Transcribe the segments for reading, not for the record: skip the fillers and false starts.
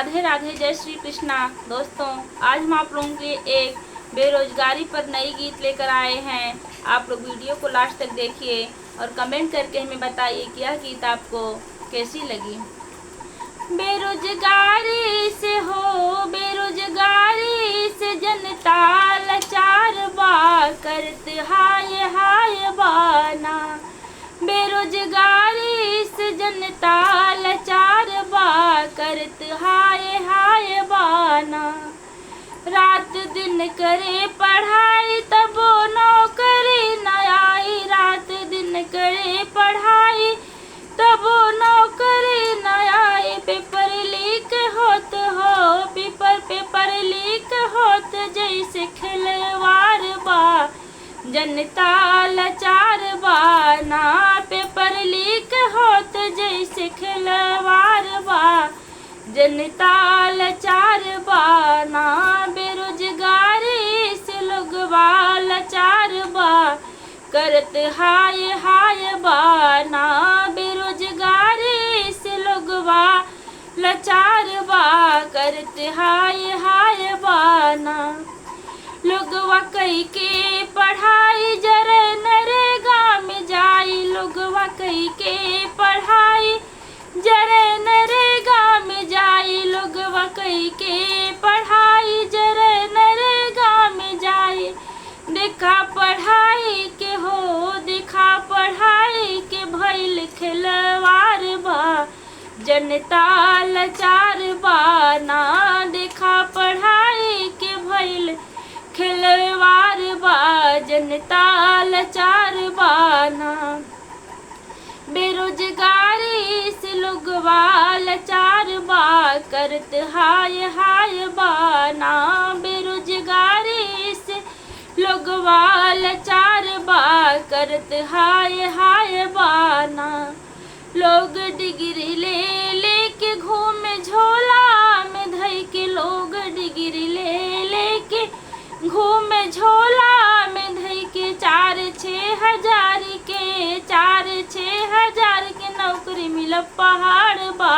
राधे राधे, जय श्री कृष्णा। दोस्तों, आज हम आप लोगों के लिए एक बेरोजगारी पर नई गीत लेकर आए हैं। आप लोग वीडियो को लास्ट तक देखिए और कमेंट करके हमें बताइए कि यह गीत आपको कैसी लगी। बेरोजगारी से बेरोजगारी से जनता लाचार बा, करत हाय हाय बाना। बेरोजगारी से जनता लाचार बा, करत हाय हाय बाना। रात दिन करे पढ़ाई तबो नौकरी न आई, रात दिन करे पढ़ाई तबो नौकरी न आई। पेपर लीक होत हो, पेपर लीक होत जैसे खिलवाड़ बा, जनता लाचार बा ना। पेपर लीक होत जैसे खिलवाड़ बा, जनता लाचार बा ना। बेरोजगारी से लोगवा लाचार बा, करत हाय हाय बाना। बेरोजगारी से लोगवा लाचार बा, करत हाय हाय बाना। लोगवा कई के पढ़ाई जरे नरेगा में जाई, लोगवा कई के पढ़ाई जरे नरेगा में जाई। लोगवा कई के पढ़ाई जरे नरेगा में जाई। देखा पढ़ाई के हो, देखा पढ़ाई के भइल खिलवाड़ बा, जनता लाचार बा ना। देखा पढ़ाई के भइल खिलवाड़ बा, जनता लाचार बा ना। बेरोजगारी से लोगवा लाचार बा, करत हाय हाय बाना। बेरोजगारी से लोगवा लाचार बा, करत हाय हाय बाना। लोग डिग्री ले लेके घूमे झोला में धई के, लोग डिग्री ले लेके घूमे झोला में धई के। 4-6 हजार के 4-6 हजार के नौकरी मिल पहाड़ बा,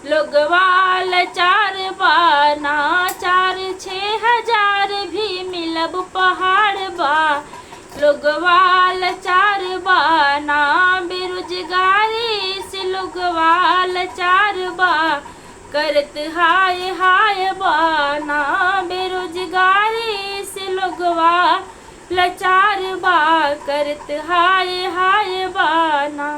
लोगवा लाचार बा ना। 4-6 हजार भी मिलब पहाड़ बा, लोगवा लाचार बा ना। बेरोजगारी से लोगवा लाचार बा, करत हाय हाय बाना। बेरोजगारी से लोगवा लाचार बा, करत हाय हाय बाना।